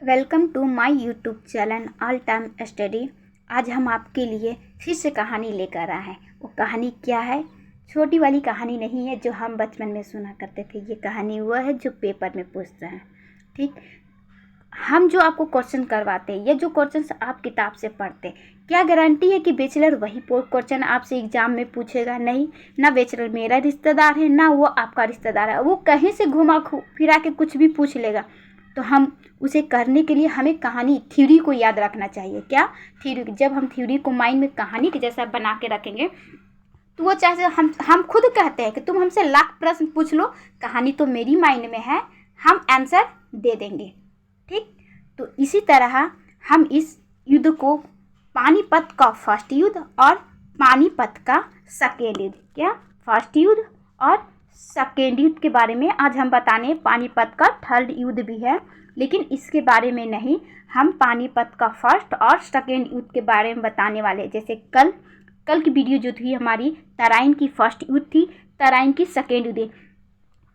Welcome to my YouTube channel all time study. आज हम आपके लिए फिर से कहानी लेकर आए हैं। वो कहानी क्या है? छोटी वाली कहानी नहीं है जो हम बचपन में सुना करते थे। ये कहानी वो है जो पेपर में पूछते हैं। ठीक, हम जो आपको क्वेश्चन करवाते हैं, ये जो क्वेश्चन आप किताब से पढ़ते हैं, क्या गारंटी है कि बैचलर वही क्वेश्चन आपसे एग्जाम में पूछेगा? नहीं ना, बैचलर मेरा रिश्तेदार है ना वो आपका रिश्तेदार है। वो कहीं से घुमा फिरा के कुछ भी पूछ लेगा। तो हम उसे करने के लिए हमें कहानी थ्योरी को याद रखना चाहिए। क्या थ्योरी? जब हम थ्योरी को माइंड में कहानी के जैसा बना के रखेंगे तो वो चाहे हम खुद कहते हैं कि तुम हमसे लाख प्रश्न पूछ लो, कहानी तो मेरी माइंड में है, हम आंसर दे देंगे। ठीक, तो इसी तरह हम इस युद्ध को पानीपत का फर्स्ट युद्ध और पानीपत का सेकेंड युद्ध, क्या फर्स्ट युद्ध और सेकेंड युद्ध के बारे में आज हम बताने। पानीपत का थर्ड युद्ध भी है, लेकिन इसके बारे में नहीं, हम पानीपत का फर्स्ट और सेकेंड युद्ध के बारे में बताने वाले हैं। जैसे कल की वीडियो जो थी हमारी तराइन की फर्स्ट युद्ध थी, तराइन की सेकेंड युद्ध।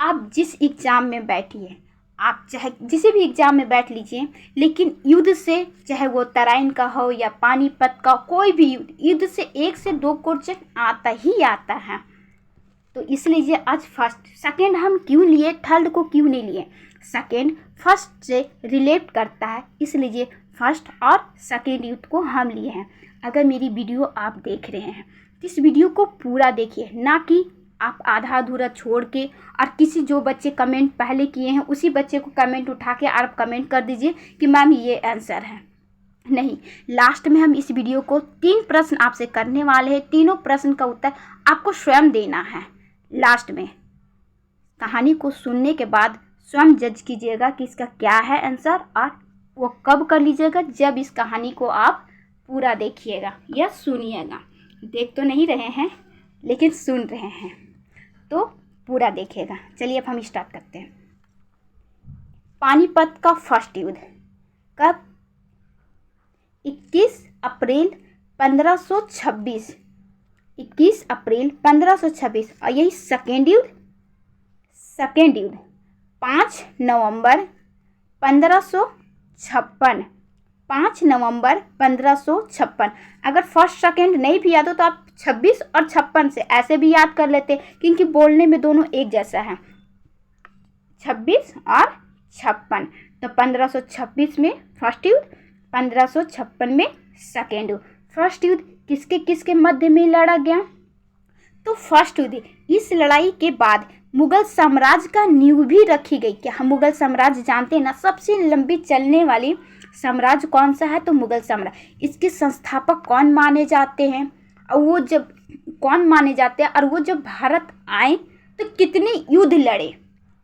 आप जिस एग्ज़ाम में बैठिए, आप चाहे जिस भी एग्ज़ाम में बैठ लीजिए, लेकिन युद्ध से, चाहे वो तराइन का हो या पानीपत का, कोई भी युद्ध से 1 से 2 क्वेश्चन आता ही आता है। तो इसलिए आज फर्स्ट सेकेंड हम क्यों लिए, थर्ड को क्यों नहीं लिए? सेकेंड फर्स्ट से रिलेट करता है, इसलिए फर्स्ट और सेकेंड युद्ध को हम लिए हैं। अगर मेरी वीडियो आप देख रहे हैं तो इस वीडियो को पूरा देखिए, ना कि आप आधा अधूरा छोड़ के और किसी जो बच्चे कमेंट पहले किए हैं उसी बच्चे को कमेंट उठा के आप कमेंट कर दीजिए कि मैम ये आंसर है। नहीं, लास्ट में हम इस वीडियो को 3 प्रश्न आपसे करने वाले हैं। तीनों प्रश्न का उत्तर आपको स्वयं देना है। लास्ट में कहानी को सुनने के बाद स्वयं जज कीजिएगा कि इसका क्या है आंसर, और वो कब कर लीजिएगा? जब इस कहानी को आप पूरा देखिएगा या सुनिएगा। देख तो नहीं रहे हैं लेकिन सुन रहे हैं, तो पूरा देखिएगा। चलिए अब हम स्टार्ट करते हैं। पानीपत का फर्स्ट युद्ध कब? 21 अप्रैल 1526, 21 अप्रैल 1526। और यही सेकेंड युद्ध 5 नवंबर 1556, 5 नवंबर 1556। अगर फर्स्ट सेकेंड नहीं भी याद हो तो आप 26 और 56 से ऐसे भी याद कर लेते, क्योंकि बोलने में दोनों एक जैसा है, 26 और 56। तो 1526 में फर्स्ट युद्ध, 1556 में सेकेंड युद्ध। फर्स्ट युद्ध किसके किसके मध्य में लड़ा गया? तो फर्स्ट युद्ध, इस लड़ाई के बाद मुगल साम्राज्य का नींव भी रखी गई। क्या हम मुगल साम्राज्य जानते हैं ना? सबसे लंबी चलने वाली साम्राज्य कौन सा है? तो मुगल साम्राज्य। इसके संस्थापक कौन माने जाते हैं, और वो जब कौन माने जाते हैं, और वो जब भारत आए तो कितने युद्ध लड़े,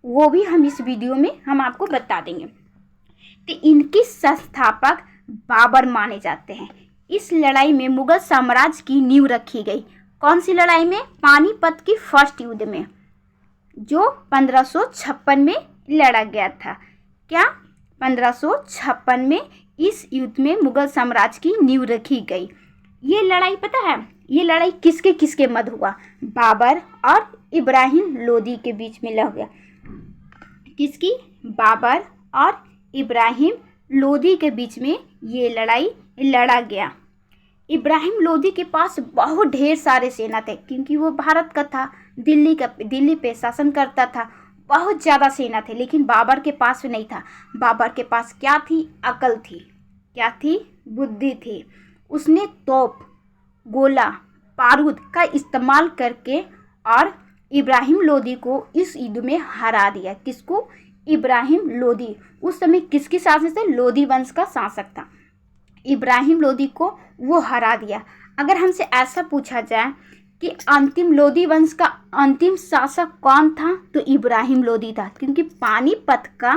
वो भी हम इस वीडियो में हम आपको बता देंगे। तो इनके संस्थापक बाबर माने जाते हैं। इस लड़ाई में मुगल साम्राज्य की नींव रखी गई। कौन सी लड़ाई में? पानीपत की फर्स्ट युद्ध में, जो 1556 में लड़ा गया था। क्या 1556 में इस युद्ध में मुगल साम्राज्य की नींव रखी गई। ये लड़ाई पता है, ये लड़ाई किसके किसके मध्य हुआ? बाबर और इब्राहिम लोदी के बीच में लड़ गया। किसकी? बाबर और इब्राहिम लोदी के बीच में ये लड़ाई लड़ा गया। इब्राहिम लोदी के पास बहुत ढेर सारे सेना थे, क्योंकि वो भारत का था, दिल्ली पे शासन करता था, बहुत ज़्यादा सेना थे। लेकिन बाबर के पास नहीं था। बाबर के पास क्या थी? अकल थी। क्या थी? बुद्धि थी। उसने तोप, गोला, बारूद का इस्तेमाल करके और इब्राहिम लोदी को इस युद्ध में हरा दिया। किसको? इब्राहिम लोदी। उस समय किसकी शासन से? लोदी वंश का शासक था। इब्राहिम लोदी को वो हरा दिया। अगर हमसे ऐसा पूछा जाए कि अंतिम लोदी वंश का अंतिम शासक कौन था, तो इब्राहिम लोदी था, क्योंकि पानीपत का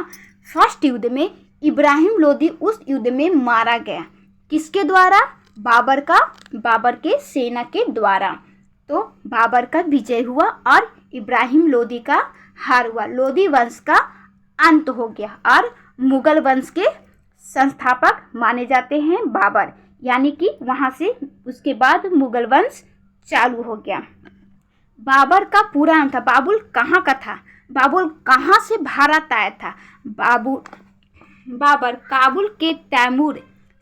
फर्स्ट युद्ध में इब्राहिम लोदी उस युद्ध में मारा गया। किसके द्वारा? बाबर के सेना के द्वारा। तो बाबर का विजय हुआ और इब्राहिम लोदी का हार हुआ। लोदी वंश का अंत हो गया और मुगल वंश के संस्थापक माने जाते हैं बाबर, यानी कि वहां से उसके बाद मुगल वंश चालू हो गया। बाबर का पूरा नाम था, बाबुल कहाँ का था? बाबुल कहाँ से भारत आया था? बाबर काबुल के तैमूर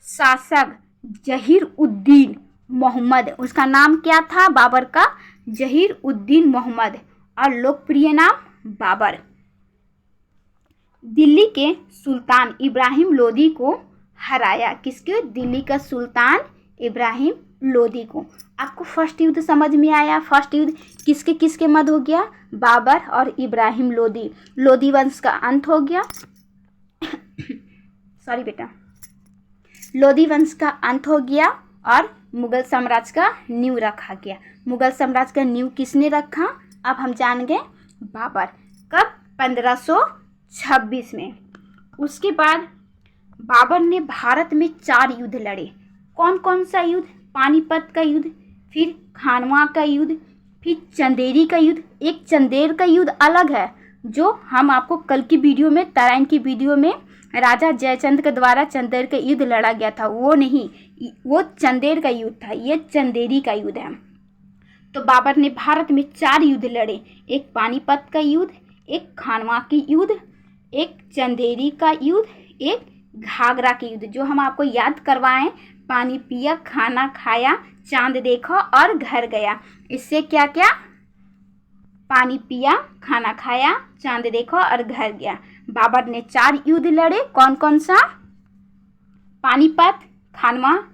शासक जहीर उद्दीन मोहम्मद, उसका नाम क्या था बाबर का? जहीर उद्दीन मोहम्मद, और लोकप्रिय नाम बाबर। दिल्ली के सुल्तान इब्राहिम लोदी को हराया, किसके? दिल्ली का सुल्तान इब्राहिम लोदी को। आपको फर्स्ट युद्ध समझ में आया? फर्स्ट युद्ध किसके किसके मध्य हो गया? बाबर और इब्राहिम लोदी। लोदी वंश का अंत हो गया सॉरी बेटा, लोदी वंश का अंत हो गया और मुगल साम्राज्य का नींव रखा गया। मुगल साम्राज्य का नींव किसने रखा? अब हम जान गए, बाबर। कब? 1526 में। उसके बाद बाबर ने भारत में 4 युद्ध लड़े। कौन कौन सा युद्ध? पानीपत का युद्ध, फिर खानवा का युद्ध, फिर चंदेरी का युद्ध। एक चंदेर का युद्ध अलग है, जो हम आपको कल की वीडियो में, तराइन की वीडियो में राजा जयचंद के द्वारा चंदेर का युद्ध लड़ा गया था, वो नहीं, वो चंदेर का युद्ध था, ये चंदेरी का युद्ध है। तो बाबर ने भारत में 4 युद्ध लड़े। एक पानीपत का युद्ध, एक खानवा की युद्ध, एक चंदेरी का युद्ध, एक घाघरा के युद्ध, जो हम आपको याद करवाएं, पानी पिया, खाना खाया, चांद देखा और घर गया। इससे क्या क्या? पानी पिया, खाना खाया, चांद देखा और घर गया। बाबर ने 4 युद्ध लड़े। कौन कौन सा? पानीपत, खानवा,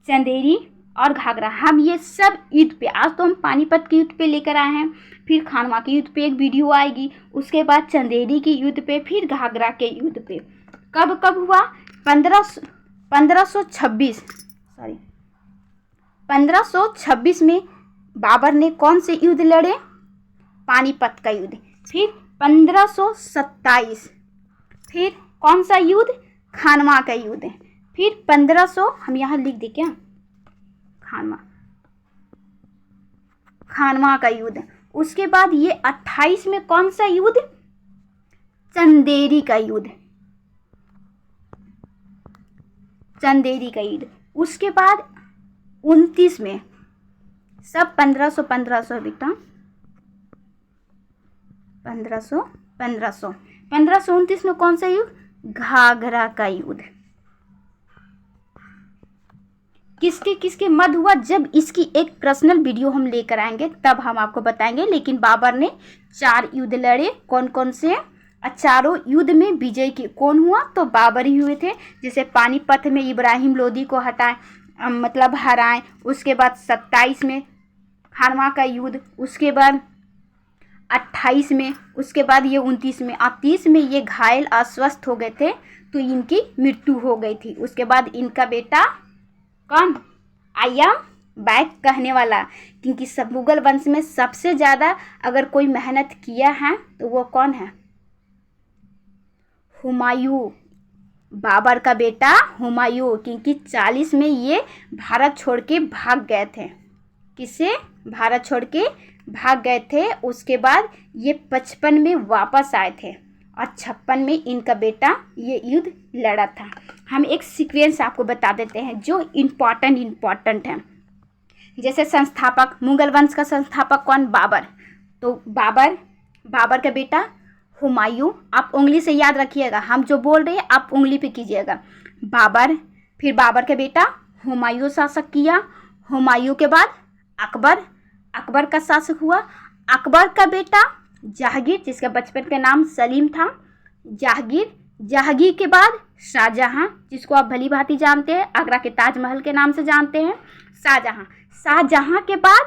चंदेरी और घाघरा। हम ये सब युद्ध पे, आज तो हम पानीपत के युद्ध पे लेकर आए हैं, फिर खानवा के युद्ध पे एक वीडियो आएगी, उसके बाद चंदेरी के युद्ध पे, फिर घाघरा के युद्ध पे। कब कब हुआ? 1526 में बाबर ने कौन से युद्ध लड़े? पानीपत का युद्ध। फिर 1527, फिर कौन सा युद्ध? खानवा का युद्ध। फिर 1500, हम यहाँ लिख दे क्या? खानवा का युद्ध। उसके बाद ये 28 में कौन सा युद्ध? चंदेरी का युद्ध, चंदेरी का युद्ध। उसके बाद 29 में, सब 1500 बेटा, 1529 में कौन सा युद्ध? घाघरा का युद्ध। किसके किसके मध्य हुआ? जब इसकी एक पर्सनल वीडियो हम लेकर आएंगे तब हम आपको बताएंगे। लेकिन बाबर ने 4 युद्ध लड़े। कौन कौन से? चारों युद्ध में विजय की कौन हुआ? तो बाबर ही हुए थे। जैसे पानीपत में इब्राहिम लोदी को मतलब हराए। उसके बाद 27 में खानवा का युद्ध, उसके बाद 28 में, उसके बाद ये 29 में, और 30 में ये घायल अस्वस्थ हो गए थे तो इनकी मृत्यु हो गई थी। उसके बाद इनका बेटा कौन? आई एम बैक कहने वाला, क्योंकि सब मुगल वंश में सबसे ज़्यादा अगर कोई मेहनत किया है तो वो कौन है? हुमायूं, बाबर का बेटा हुमायूं, क्योंकि 40 में ये भारत छोड़ के भाग गए थे। किसे? भारत छोड़ के भाग गए थे। उसके बाद ये 55 में वापस आए थे और 56 में इनका बेटा ये युद्ध लड़ा था। हम एक सीक्वेंस आपको बता देते हैं जो इम्पॉर्टेंट है। जैसे संस्थापक, मुगल वंश का संस्थापक कौन? बाबर। तो बाबर का बेटा हुमायूं। आप उंगली से याद रखिएगा, हम जो बोल रहे हैं आप उंगली पे कीजिएगा। बाबर, फिर बाबर का बेटा हुमायूं शासक किया। हुमायूं के बाद अकबर का शासक हुआ। अकबर का बेटा जहांगीर, जिसका बचपन का नाम सलीम था, जहांगीर के बाद शाहजहां, जिसको आप भली भांति जानते हैं, आगरा के ताजमहल के नाम से जानते हैं, शाहजहां के बाद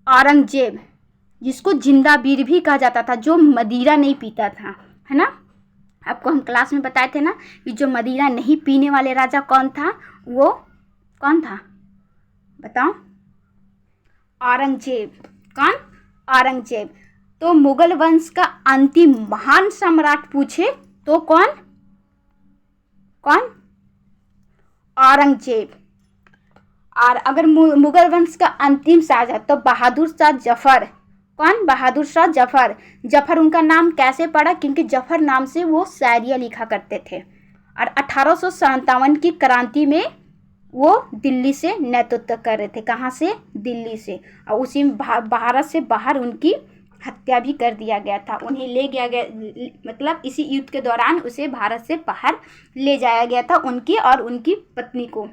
औरंगजेब, जिसको जिंदा वीर भी कहा जाता था, जो मदिरा नहीं पीता था, है ना। आपको हम क्लास में बताए थे ना कि जो मदिरा नहीं पीने वाले राजा कौन था, वो कौन था बताओ? औरंगजेब। कौन? औरंगजेब। तो मुगल वंश का अंतिम महान सम्राट पूछे तो कौन? औरंगजेब। और अगर मुगल वंश का अंतिम शासक तो बहादुर शाह जफर। कौन? बहादुर शाह जफर। जफर उनका नाम कैसे पड़ा? क्योंकि जफर नाम से वो शायरियाँ लिखा करते थे। और 1857 की क्रांति में वो दिल्ली से नेतृत्व कर रहे थे। कहाँ से? दिल्ली से। और उसी में भारत से बाहर उनकी हत्या भी कर दिया गया था। उन्हें ले गया गया, मतलब इसी युद्ध के दौरान उसे भारत से बाहर ले जाया गया था, उनकी और उनकी पत्नी को।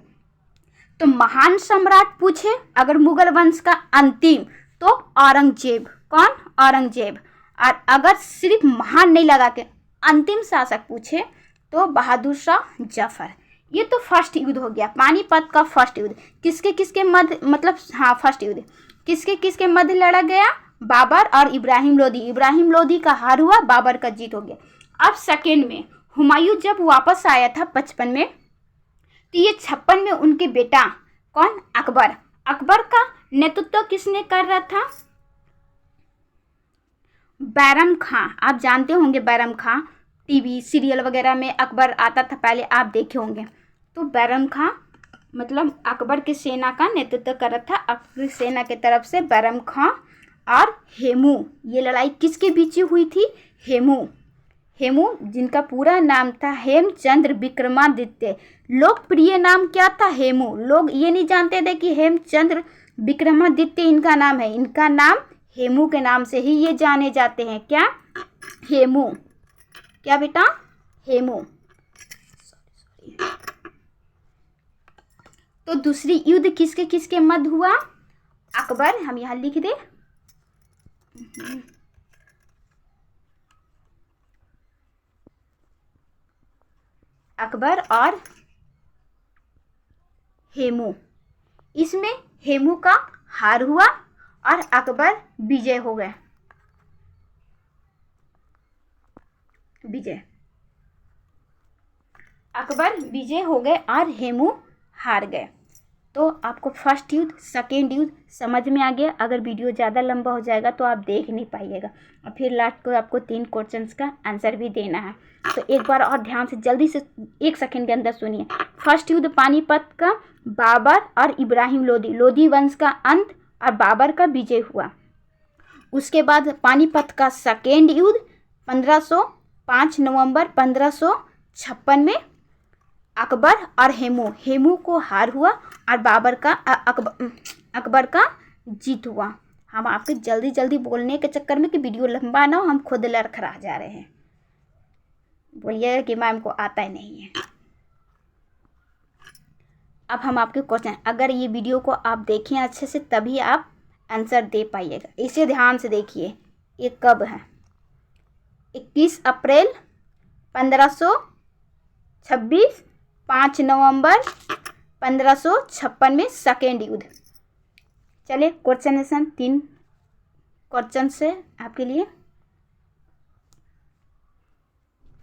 तो महान सम्राट पूछे अगर मुगल वंश का अंतिम, तो औरंगजेब। कौन? औरंगजेब। और अगर सिर्फ महान नहीं लगा के अंतिम शासक पूछे तो बहादुर शाह जफर। ये तो फर्स्ट युद्ध हो गया, पानीपत का फर्स्ट युद्ध। किसके किसके मध्य, मतलब हाँ फर्स्ट युद्ध किसके किसके मध्य लड़ा गया? बाबर और इब्राहिम लोदी। इब्राहिम लोदी का हार हुआ, बाबर का जीत हो गया। अब सेकेंड में हुमायूं जब वापस आया था 55 में, तो ये 56 में उनके बेटा कौन? अकबर। अकबर का नेतृत्व किसने कर रहा था? बैरम खां। आप जानते होंगे बैरम खां, टीवी सीरियल वगैरह में अकबर आता था पहले, आप देखे होंगे। तो बैरम खां मतलब अकबर की सेना का नेतृत्व कर रहा था। अकबर सेना की तरफ से बैरम खां और हेमू, ये लड़ाई किसके बीच हुई थी? हेमू जिनका पूरा नाम था हेमचंद्र विक्रमादित्य। लोकप्रिय नाम क्या था? हेमू। लोग ये नहीं जानते थे कि हेमचंद्र विक्रमादित्य इनका नाम है। इनका नाम हेमू के नाम से ही ये जाने जाते हैं। क्या? हेमू। क्या बेटा? हेमू। तो दूसरी युद्ध किसके किसके मध्य हुआ? अकबर, हम यहां लिख दे, अकबर और हेमू। इसमें हेमू का हार हुआ और अकबर विजय हो गए। अकबर विजय हो गए और हेमू हार गए। तो आपको फर्स्ट युद्ध सेकेंड युद्ध समझ में आ गया। अगर वीडियो ज़्यादा लंबा हो जाएगा तो आप देख नहीं पाइएगा, और फिर लास्ट को आपको 3 क्वेश्चंस का आंसर भी देना है। तो एक बार और ध्यान से जल्दी से 1 सेकेंड के अंदर सुनिए। फर्स्ट युद्ध पानीपत का, बाबर और इब्राहिम लोदी, लोदी वंश का अंत और बाबर का विजय हुआ। उसके बाद पानीपत का सेकेंड युद्ध 5 नवंबर 1556 में अकबर और हेमू को हार हुआ और अकबर का जीत हुआ। हम आपके जल्दी जल्दी बोलने के चक्कर में कि वीडियो लंबा ना हो, हम खुद लड़खड़ा जा रहे हैं। बोलिएगा कि मैम को आता ही नहीं है। अब हम आपके क्वेश्चन, अगर ये वीडियो को आप देखें अच्छे से तभी आप आंसर दे पाइएगा। इसे ध्यान से देखिए। ये कब है? 21 अप्रैल 1526, 5 नवंबर 1556 में सेकेंड युद्ध। चलिए क्वेश्चन 3 क्वेश्चन से आपके लिए।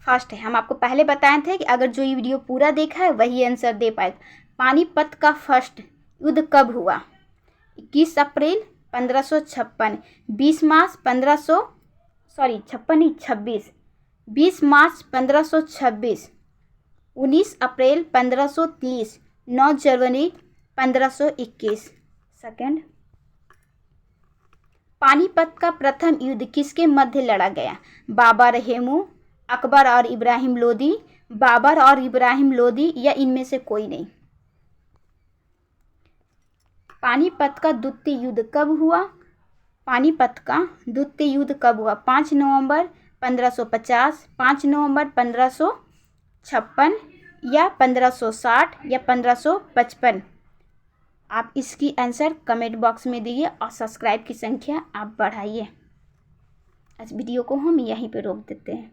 फर्स्ट है, हम आपको पहले बताए थे कि अगर जो ये वीडियो पूरा देखा है वही आंसर दे पाएगा। पानीपत का फर्स्ट युद्ध कब हुआ? 21 अप्रैल 1556, 20 मार्च 20 मार्च 1526, 19 अप्रैल 1530, 9 जनवरी 1521। सेकंड, पानीपत का प्रथम युद्ध किसके मध्य लड़ा गया? बाबर हेमू, अकबर और इब्राहिम लोदी, बाबर और इब्राहिम लोदी या इनमें से कोई नहीं। पानीपत का द्वितीय युद्ध कब हुआ? पानीपत का द्वितीय युद्ध कब हुआ? 5 नवंबर 1550, 5 नवंबर 1556 या 1560 या 1555। आप इसकी आंसर कमेंट बॉक्स में दीजिए और सब्सक्राइब की संख्या आप बढ़ाइए। इस वीडियो को हम यहीं पे रोक देते हैं।